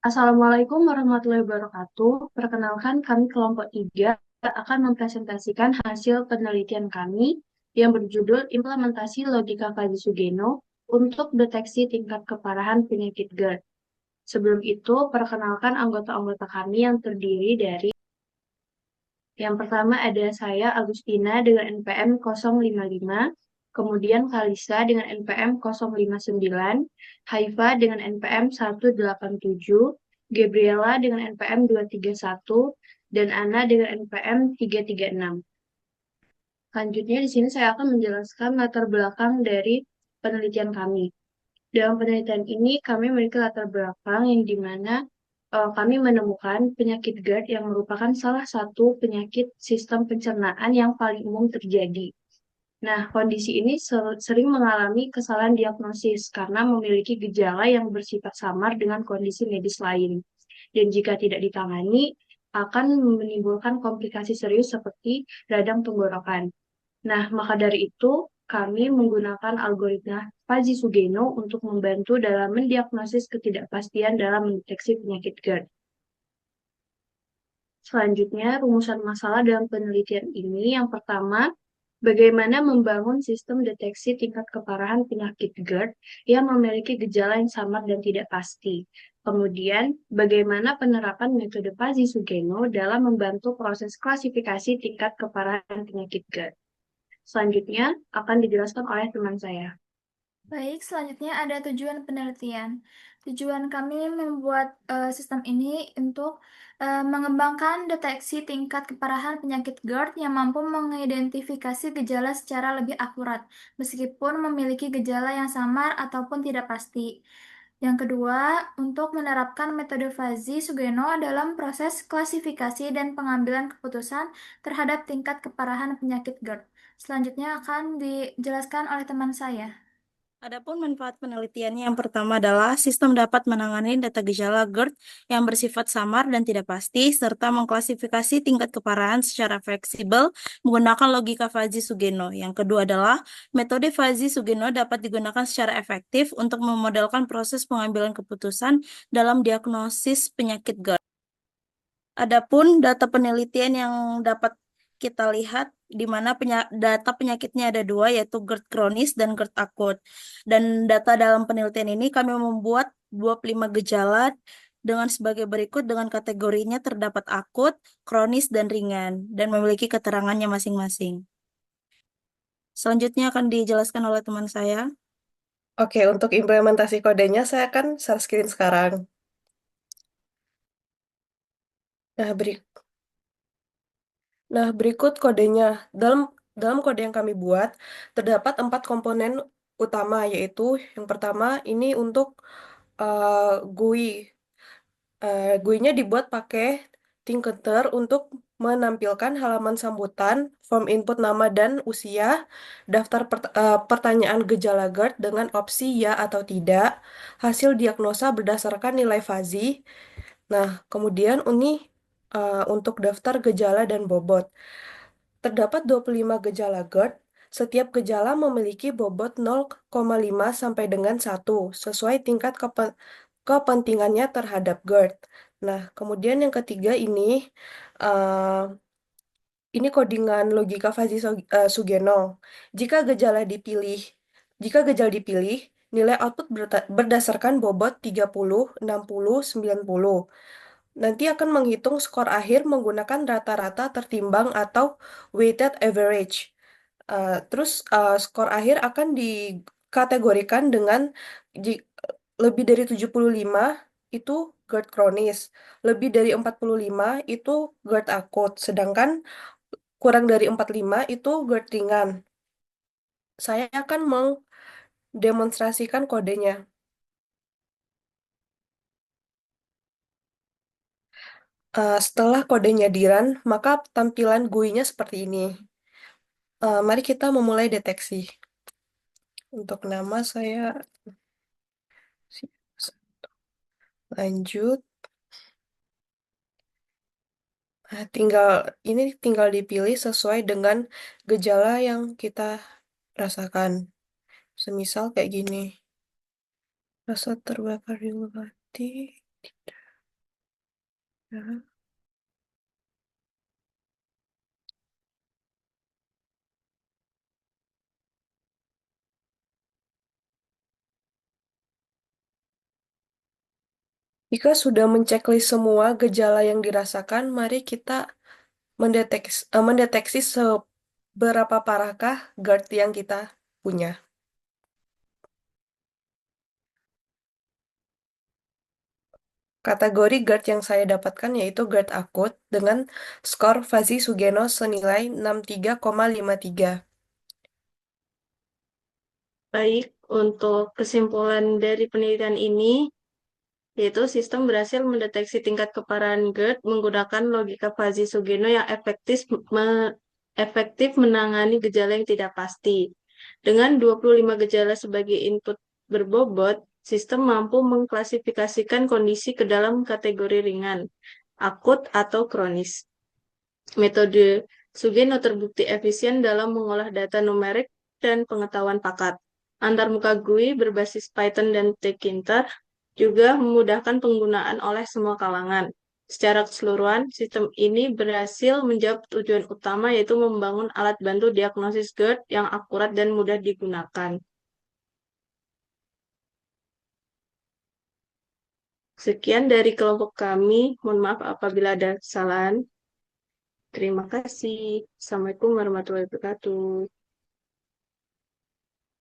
Assalamualaikum warahmatullahi wabarakatuh. Perkenalkan, kami kelompok 3 akan mempresentasikan hasil penelitian kami yang berjudul Implementasi Logika Fuzzy Sugeno untuk deteksi tingkat keparahan penyakit GERD. Sebelum itu, perkenalkan anggota-anggota kami yang terdiri dari yang pertama ada saya, Agustina, dengan NPM 055, kemudian Kalisa dengan NPM 059, Haifa dengan NPM 187, Gabriela dengan NPM 231, dan Ana dengan NPM 336. Selanjutnya di sini saya akan menjelaskan latar belakang dari penelitian kami. Dalam penelitian ini, kami memiliki latar belakang yang dimana kami menemukan penyakit GERD yang merupakan salah satu penyakit sistem pencernaan yang paling umum terjadi. Nah, kondisi ini sering mengalami kesalahan diagnosis karena memiliki gejala yang bersifat samar dengan kondisi medis lain. Dan jika tidak ditangani, akan menimbulkan komplikasi serius seperti radang tenggorokan. Nah, maka dari itu, kami menggunakan algoritma Fuzzy Sugeno untuk membantu dalam mendiagnosis ketidakpastian dalam mendeteksi penyakit GERD. Selanjutnya, rumusan masalah dalam penelitian ini yang pertama, bagaimana membangun sistem deteksi tingkat keparahan penyakit GERD yang memiliki gejala yang samar dan tidak pasti. Kemudian, bagaimana penerapan metode Fuzzy Sugeno dalam membantu proses klasifikasi tingkat keparahan penyakit GERD. Selanjutnya akan dijelaskan oleh teman saya. Baik, selanjutnya ada tujuan penelitian. Tujuan kami membuat sistem ini untuk mengembangkan deteksi tingkat keparahan penyakit GERD yang mampu mengidentifikasi gejala secara lebih akurat, meskipun memiliki gejala yang samar ataupun tidak pasti. Yang kedua, untuk menerapkan metode Fuzzy Sugeno dalam proses klasifikasi dan pengambilan keputusan terhadap tingkat keparahan penyakit GERD. Selanjutnya akan dijelaskan oleh teman saya. Adapun manfaat penelitiannya yang pertama adalah sistem dapat menangani data gejala GERD yang bersifat samar dan tidak pasti, serta mengklasifikasi tingkat keparahan secara fleksibel menggunakan logika Fuzzy-Sugeno. Yang kedua adalah metode Fuzzy-Sugeno dapat digunakan secara efektif untuk memodelkan proses pengambilan keputusan dalam diagnosis penyakit GERD. Adapun data penelitian yang dapat kita lihat di mana data penyakitnya ada dua, yaitu GERD kronis dan GERD akut. Dan data dalam penelitian ini kami membuat 25 gejala dengan sebagai berikut dengan kategorinya terdapat akut, kronis, dan ringan, dan memiliki keterangannya masing-masing. Selanjutnya akan dijelaskan oleh teman saya. Oke, untuk implementasi kodenya saya akan share screen sekarang. Nah, berikut kodenya. Dalam dalam kode yang kami buat, terdapat 4 komponen utama, yaitu yang pertama ini untuk GUI. GUI-nya dibuat pakai Tinketer untuk menampilkan halaman sambutan, form input nama dan usia, daftar pertanyaan gejala GERD dengan opsi ya atau tidak, hasil diagnosa berdasarkan nilai fuzzy. Nah, kemudian ini untuk daftar gejala dan bobot. Terdapat 25 gejala GERD. Setiap gejala memiliki bobot 0,5 sampai dengan 1 sesuai tingkat kepentingannya terhadap GERD. Nah, kemudian yang ketiga uh, ini codingan logika Fuzzy Sugeno. Jika gejala dipilih, jika gejala dipilih, nilai output berdasarkan bobot 30, 60, 90. Nanti akan menghitung skor akhir menggunakan rata-rata tertimbang atau weighted average. Terus skor akhir akan dikategorikan dengan ji- lebih dari 75 itu GERD kronis, lebih dari 45 itu GERD akut, sedangkan kurang dari 45 itu GERD ringan. Saya akan mendemonstrasikan kodenya. Setelah kodenya di-run, maka tampilan GUI-nya seperti ini. Mari kita memulai deteksi. Untuk nama saya lanjut. Nah, tinggal dipilih sesuai dengan gejala yang kita rasakan. Semisal kayak gini. Rasa terbakar di hati. Ya. Jika sudah menceklis semua gejala yang dirasakan, mari kita mendeteksi seberapa parahkah GERD yang kita punya. Kategori GERD yang saya dapatkan yaitu GERD akut dengan skor Fuzzy Sugeno senilai 63,53. Baik, untuk kesimpulan dari penelitian ini, yaitu sistem berhasil mendeteksi tingkat keparahan GERD menggunakan logika Fuzzy Sugeno yang efektif menangani gejala yang tidak pasti. Dengan 25 gejala sebagai input berbobot, sistem mampu mengklasifikasikan kondisi ke dalam kategori ringan, akut, atau kronis. Metode Sugeno terbukti efisien dalam mengolah data numerik dan pengetahuan pakat. Antarmuka GUI berbasis Python dan Tkinter juga memudahkan penggunaan oleh semua kalangan. Secara keseluruhan, sistem ini berhasil menjawab tujuan utama yaitu membangun alat bantu diagnosis GERD yang akurat dan mudah digunakan. Sekian dari kelompok kami. Mohon maaf apabila ada kesalahan. Terima kasih. Assalamualaikum warahmatullahi wabarakatuh.